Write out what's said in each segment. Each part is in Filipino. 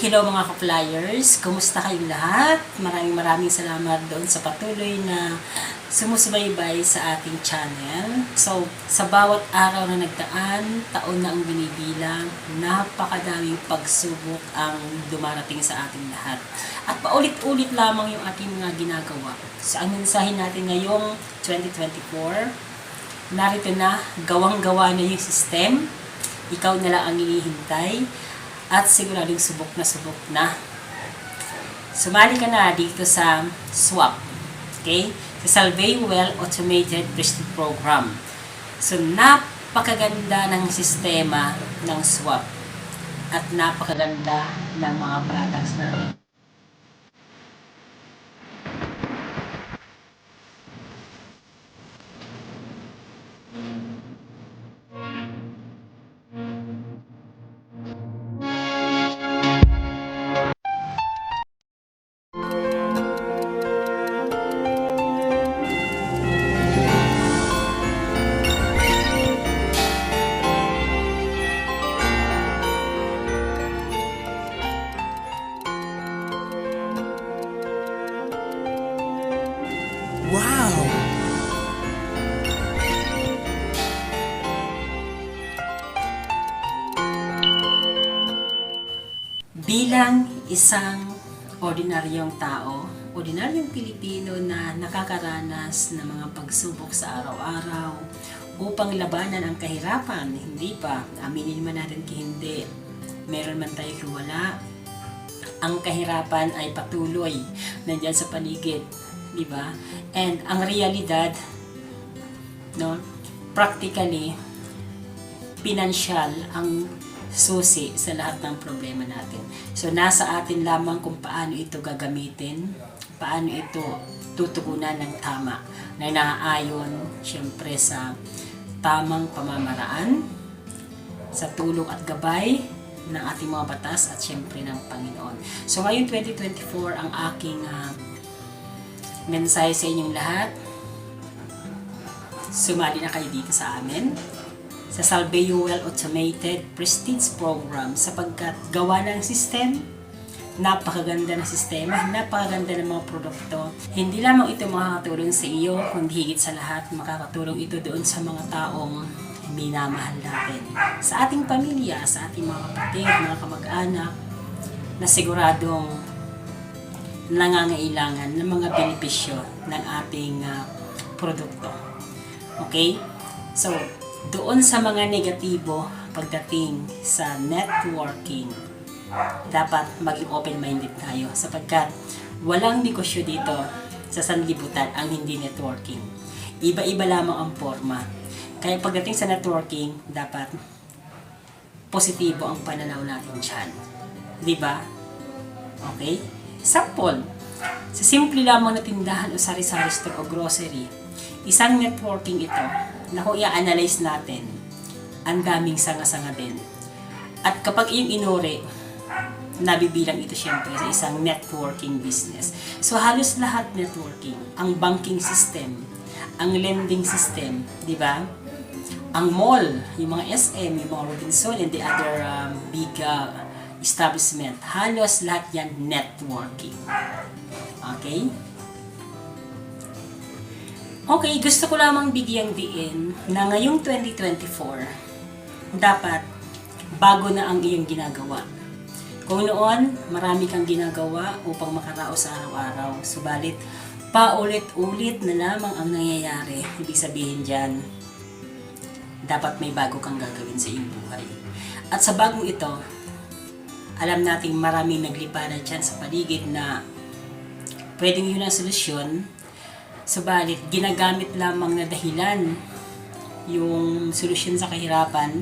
Hello mga ka-flyers! Kumusta kayong lahat? Maraming salamat doon sa patuloy na sumusubaybay sa ating channel. So, sa bawat araw na nagdaan, taon na ang binibilang, napakadaming pagsubok ang dumarating sa ating lahat. At paulit-ulit lamang yung ating mga ginagawa. So, ang mensahe natin ngayong 2024, narito na, gawang-gawa na yung system, ikaw na lang ang hinihintay, at siguradong subok na. Sumali ka na dito sa SWAP. Okay? Sa Salvaywell Automated Prestige Program. So, napakaganda ng sistema ng SWAP. At napakaganda ng mga products natin. Wow! Bilang isang ordinaryong tao, ordinaryong Pilipino na nakakaranas ng mga pagsubok sa araw-araw upang labanan ang kahirapan, hindi ba? Aminin man natin hindi. Meron man tayo hiwala, ang kahirapan ay patuloy nandyan sa paligid, di ba? And ang realidad, no, practically, pinansyal ang susi sa lahat ng problema natin. So, nasa atin lamang kung paano ito gagamitin, paano ito tutugunan ng tama, na naaayon, syempre, sa tamang pamamaraan, sa tulong at gabay ng ating mga batas at syempre ng Panginoon. So, ngayon 2024, ang aking mensahe sa inyong lahat, sumali na kayo dito sa amin sa Salvaywell Automated Prestige Program sapagkat gawa ng system, napakaganda ng sistema, napakaganda ng mga produkto. Hindi lamang ito makakatulong sa iyo, kundi higit sa lahat makakatulong ito doon sa mga taong minamahal natin. Sa ating pamilya, sa ating mga kapatid, mga kamag-anak, na siguradong nangangailangan ng mga benepisyo ng ating produkto. Okay? So, doon sa mga negatibo pagdating sa networking, dapat maging open-minded tayo sapagkat walang negosyo dito sa sanlibutan ang hindi networking. Iba-iba lamang ang forma. Kaya pagdating sa networking, dapat positibo ang pananaw natin dyan. Diba? Okay? Sample, sa simple lamang na tindahan o sari-sari store o grocery, isang networking ito na kung i-analyze natin, ang daming sanga-sanga din. At kapag yung inuri, nabibilang ito syempre sa isang networking business. So halos lahat networking, ang banking system, ang lending system, di ba? Ang mall, yung mga SM, yung mga Robinson and the other big establishment, halos lahat yan networking. Okay? Okay, gusto ko lamang bigyang diin na ngayong 2024, dapat bago na ang iyong ginagawa. Kung noon, marami kang ginagawa upang makaraos sa araw-araw, subalit paulit-ulit na lamang ang nangyayari. Ibig sabihin dyan, dapat may bago kang gagawin sa iyong buhay. At sa bagong ito, alam nating maraming naglipanan dyan sa paligid na pwedeng yun ang solusyon. Subalit, ginagamit lamang na dahilan yung solusyon sa kahirapan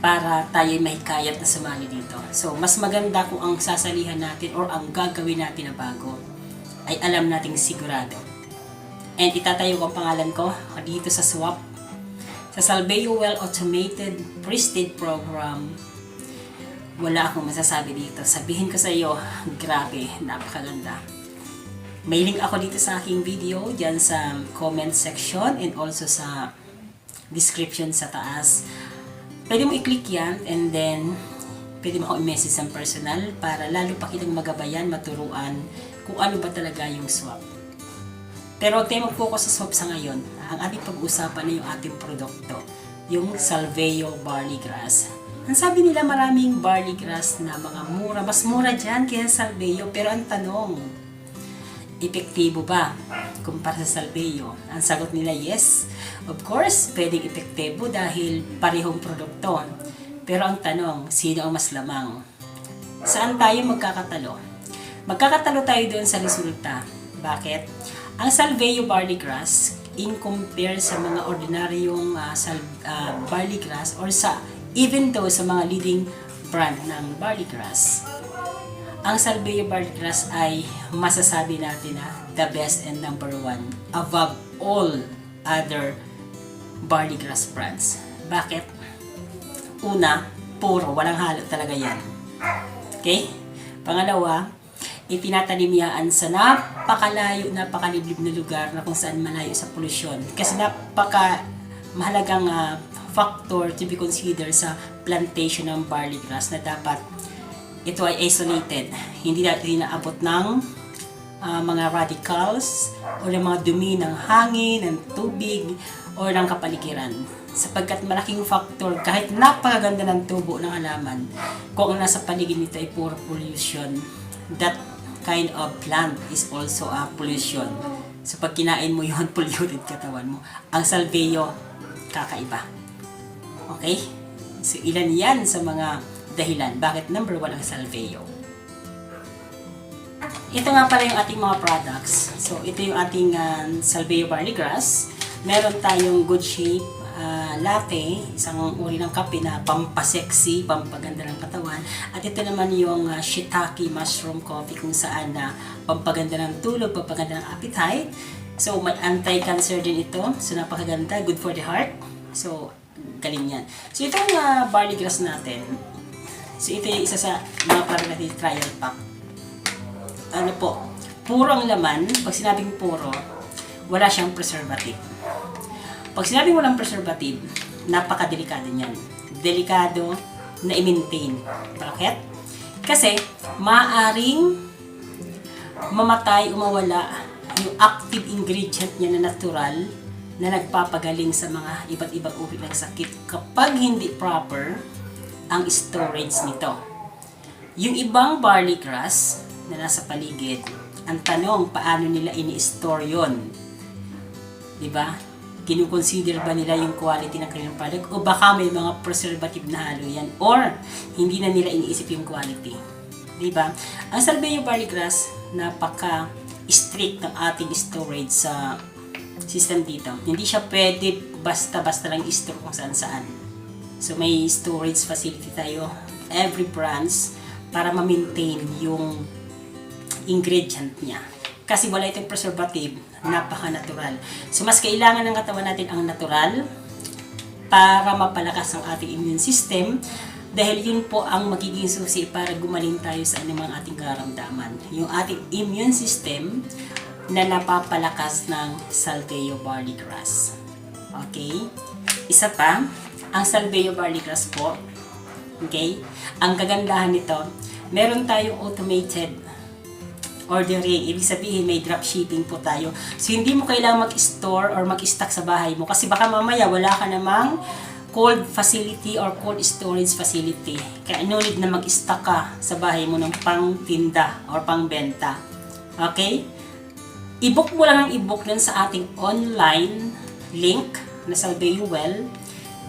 para tayo mahikayat na sumali dito. So, mas maganda kung ang sasalihan natin or ang gagawin natin na bago ay alam nating sigurado. And itatayo ko ang pangalan ko dito sa SWAP, sa Salvaywell Automated Prestige Program. Wala akong masasabi dito. Sabihin ko sa iyo, grabe, napakaganda. May link ako dito sa aking video, dyan sa comment section and also sa description sa taas. Pwede mo i-click yan and then pwede mo akong i-message ng personal para lalo pa kitang magabayan, maturuan kung ano ba talaga yung swap. Pero huwag tayo mag-focus sa swap sa ngayon. Ang ating pag-usapan na yung ating produkto, yung Salveo Barley Grass. Ang sabi nila maraming barley grass na mga mura, mas mura dyan kaysa Salveo. Pero ang tanong, epektibo ba kumpara sa Salveo? Ang sagot nila yes. Of course, pwedeng epektibo dahil parehong produkto. Pero ang tanong, sino ang mas lamang? Saan tayo magkakatalo? Magkakatalo tayo doon sa resulta. Bakit? Ang Salveo Barley Grass, in compare sa mga ordinaryong barley grass or even though sa mga leading brand ng barley grass, ang Salveo Barley Grass ay masasabi natin na the best and number one above all other barley grass brands. Bakit? Una, puro, walang halo talaga yan. Okay? Pangalawa, itinatanim yan sa napakalayo, napakaliblib na lugar na kung saan malayo sa polusyon. Kasi napaka mahalagang factor to be considered sa plantation ng barley grass na dapat ito ay isolated. Hindi natin inaabot ng mga radicals o ng mga dumi ng hangin, ng tubig o ng kapaligiran. Sapagkat malaking factor, kahit napakaganda ng tubo ng halaman, kung ang nasa paligid nito ay puro pollution, that kind of plant is also a pollution. So pag kinain mo yun, polluted katawan mo. Ang Salveo, kakaiba. Okay? So ilan yan sa mga dahilan bakit number 1 ang Salveo. Ito nga pala yung ating mga products. So ito yung ating Salveo Barley Grass. Meron tayong Good Shape latte, isang uri ng kape na pampasexy, pampaganda ng katawan. At ito naman yung shiitake mushroom coffee kung saan pampaganda ng tulog, pampaganda ng appetite. So may anti-cancer din ito. So napakaganda, good for the heart. So galing yan. So itong barley grass natin, so ito yung isa sa mga parang natin trial pack. Ano po, puro ang laman. Pag sinabing puro, wala siyang preservative. Pag sinabing walang preservative, napakadelikado niyan. Delikado na i-maintain. Bakit? Kasi maaaring mamatay o mawala yung active ingredient niya na natural na nagpapagaling sa mga iba't ibang uri ng sakit kapag hindi proper ang storage nito. Yung ibang barley grass na nasa paligid, ang tanong, paano nila ini-store yun? Diba? Kinukonsider ba nila yung quality ng kanilang product o baka may mga preservative na halo yan or hindi na nila iniisip yung quality. Diba? Ang Salveo Barley Grass, napaka-strict ng ating storage sa system dito. Hindi siya pwede basta-basta lang i-store kung saan-saan. So may storage facility tayo, every branch, para ma-maintain yung ingredient niya. Kasi wala itong preservative, napaka-natural. So mas kailangan ng katawan natin ang natural para mapalakas ang ating immune system dahil yun po ang magiging susi para gumaling tayo sa anumang ating karamdaman. Yung ating immune system na napapalakas ng Salveo Barley Grass. Okay? Isa pa, ang Salveo Barley Grass po, okay? Ang kagandahan nito, meron tayong automated ordering. Ibig sabihin, may drop shipping po tayo. So, hindi mo kailangang mag-store or mag-stock sa bahay mo. Kasi baka mamaya, wala ka namang cold facility or cold storage facility. Kaya, no need na mag-stock ka sa bahay mo ng pang-tinda or pang-benta. Okay? I-book mo lang ang i-book nun sa ating online link na Salveo Well.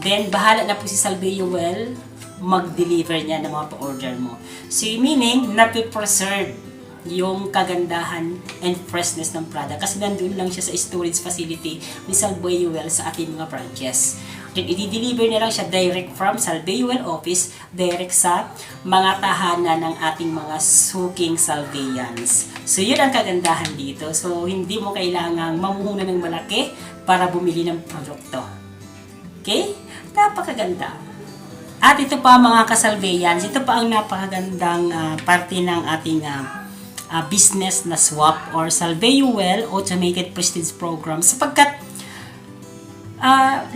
Then, bahala na po si Salveo Well mag-deliver niya ng mga pa-order mo. So, meaning, napipreserve yung kagandahan and freshness ng product kasi nandun lang siya sa storage facility ni Salveo Well sa ating mga branches. Then, i-deliver na lang siya direct from Salveo Well office, direct sa mga tahanan ng ating mga suking Salveans. So, yun ang kagandahan dito. So, hindi mo kailangang mamuhunan ng malaki para bumili ng produkto. Okay? Napakaganda. At ito pa mga ka-Salveans, ito pa ang napakagandang parte ng ating business na swap or Salveo Well Automated Prestige Program sapagkat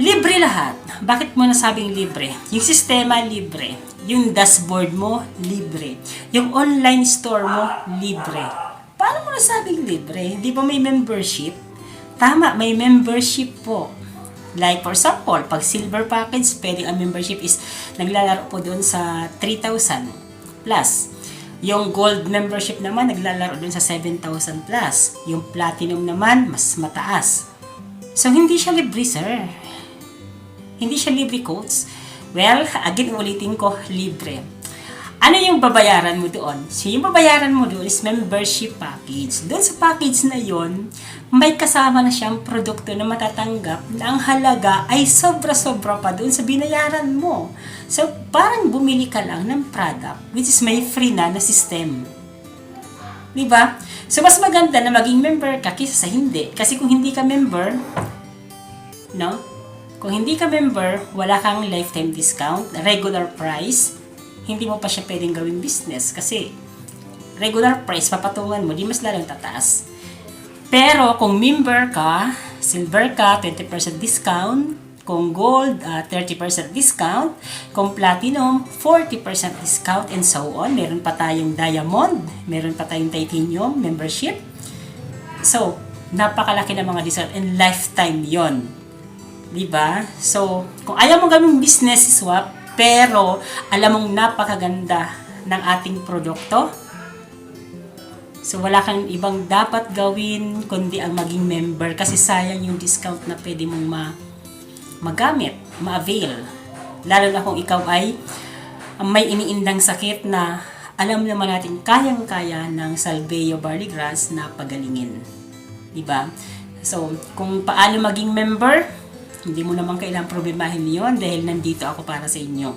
libre lahat. Bakit mo nasabing libre? Yung sistema libre. Yung dashboard mo, libre. Yung online store mo, libre. Paano mo nasabing libre? Di ba may membership? Tama, may membership po. Like for example, pag silver package, pwedeng ang membership is naglalaro po doon sa 3,000 plus. Yung gold membership naman, naglalaro doon sa 7,000 plus. Yung platinum naman, mas mataas. So, hindi siya libre, sir. Hindi siya libre, coach. Well, again, ulitin ko, libre. Ano yung babayaran mo doon? So, yung babayaran mo doon is membership package. Doon sa package na yon, may kasama na siyang produkto na matatanggap na ang halaga ay sobra-sobra pa doon sa binayaran mo. So, parang bumili ka lang ng product which is may free na system. Diba? So, mas maganda na maging member ka kaysa sa hindi. Kasi kung hindi ka member, no? Kung hindi ka member, wala kang lifetime discount, regular price, hindi mo pa siya pwedeng gawing business kasi regular price, papatungan mo, di mas lalang tataas. Pero kung member ka, silver ka, 20% discount, kung gold, 30% discount, kung platinum, 40% discount, and so on. Meron pa tayong diamond, meron pa tayong titanium membership. So, napakalaki ng mga discount and lifetime yon. Diba? So, kung ayaw mo gawing business swap, pero alam mong napakaganda ng ating produkto, so wala kang ibang dapat gawin kundi ang maging member kasi sayang yung discount na pwede mong magamit, ma-avail. Lalo na kung ikaw ay may iniindang sakit na alam naman natin kayang-kaya ng Salveo Barley Grass na pagalingin. Diba? So, kung paano maging member, hindi mo naman kailangang problemahin yun dahil nandito ako para sa inyo.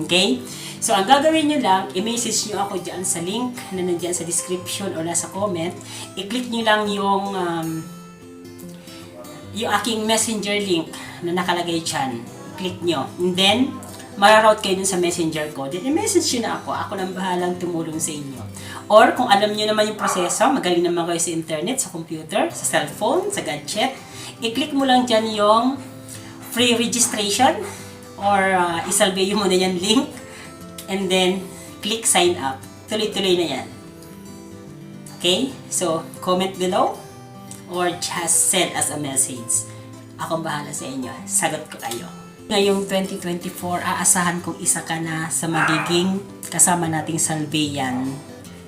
Okay? So, ang gagawin nyo lang, i-message nyo ako dyan sa link na nandiyan sa description o nasa comment. I-click nyo lang yung aking messenger link na nakalagay dyan. Click nyo. And then, mararoute kayo dun sa messenger ko. Then, i-message nyo na ako. Ako nang bahalang tumulong sa inyo. Or, kung alam nyo naman yung proseso, magaling naman kayo sa internet, sa computer, sa cellphone, sa gadget, i-click mo lang dyan yung free registration or isalveyo mo na yan link and then click sign up. Tuloy-tuloy na yan. Okay? So, comment below or just send us a message. Akong bahala sa inyo. Sagot ko kayo. Ngayong 2024, aasahan kong isa ka na sa magiging kasama nating Salveyan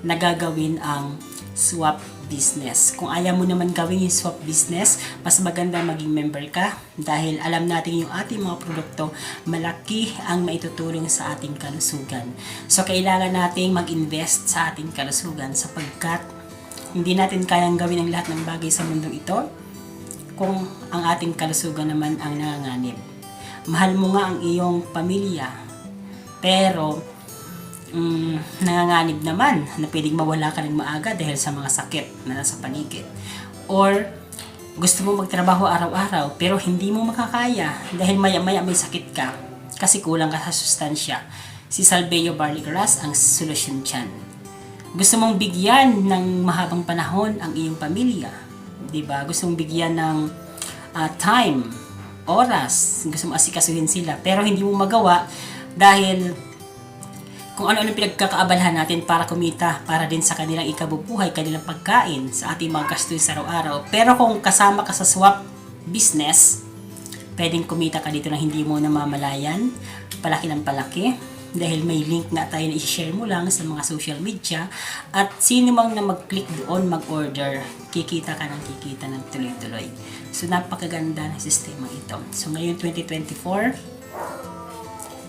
na gagawin ang swap business. Kung ayaw mo naman gawin yung swap business, mas maganda maging member ka dahil alam natin yung ating mga produkto, malaki ang maitutulong sa ating kalusugan. So, kailangan nating mag-invest sa ating kalusugan sapagkat hindi natin kayang gawin ang lahat ng bagay sa mundong ito kung ang ating kalusugan naman ang nanganganib. Mahal mo nga ang iyong pamilya, pero nanganganib naman na pwedeng mawala ka ng maaga dahil sa mga sakit na nasa paligid. Or, gusto mo magtrabaho araw-araw pero hindi mo makakaya dahil maya-maya may sakit ka kasi kulang ka sa sustansya. Si Salveo Barley Grass ang solusyon dyan. Gusto mong bigyan ng mahabang panahon ang iyong pamilya. Diba? Gusto mong bigyan ng time, oras. Gusto mong asikasuhin sila pero hindi mo magawa dahil kung ano-ano pinagkakaabalahan natin para kumita, para din sa kanilang ikabubuhay, kanilang pagkain, sa ating mga gastos sa araw-araw. Pero kung kasama ka sa swap business, pwedeng kumita ka dito na hindi mo namamalayan, palaki ng palaki, dahil may link na tayo na i-share mo lang sa mga social media, at sino mang na mag-click doon, mag-order, kikita ka ng tuloy-tuloy. So, napakaganda ng sistema ito. So, ngayon 2024,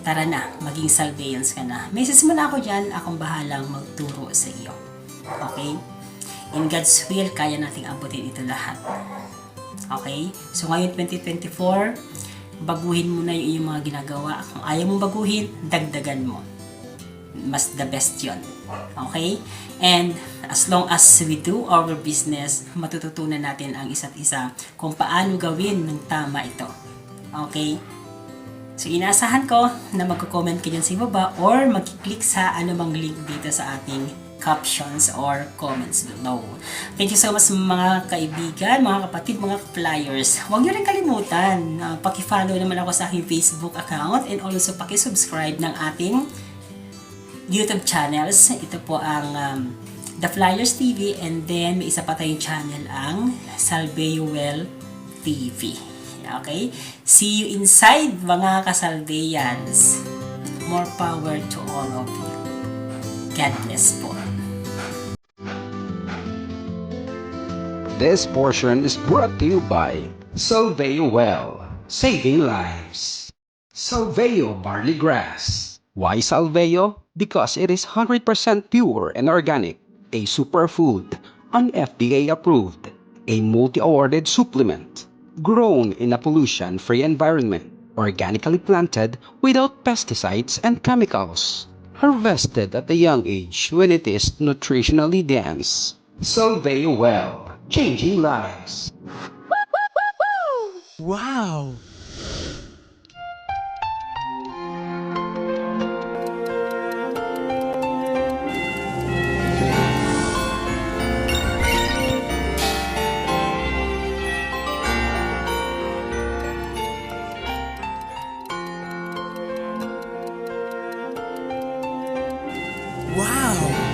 tara na, maging Salveans ka na. Message mo na ako dyan, akong bahalang magturo sa iyo. Okay? In God's will, kaya nating abutin ito lahat. Okay? So ngayon 2024, baguhin mo na yung iyong mga ginagawa. Kung ayaw mong baguhin, dagdagan mo. Mas the best yon. Okay? And as long as we do our business, matututunan natin ang isa't isa kung paano gawin ng tama ito. Okay? So, inaasahan ko na magko-comment ka dyan sa ibaba or mag-click sa anumang link dito sa ating captions or comments below. Thank you so much mga kaibigan, mga kapatid, mga flyers. Huwag niyo rin kalimutan, paki-follow naman ako sa aking Facebook account and also paki-subscribe ng ating YouTube channels. Ito po ang The Flyers TV, and then may isa pa tayong channel ang Salveuel TV. Okay? See you inside, mga kasalveyans. More power to all of you. God bless po. This portion is brought to you by Solveo Well, saving lives. Solveo Barley Grass. Why Solveo? Because it is 100% pure and organic, a superfood, an FDA approved, a multi-awarded supplement, grown in a pollution-free environment, organically planted without pesticides and chemicals, harvested at a young age when it is nutritionally dense. Solveo Well, changing lives. Wow! Wow!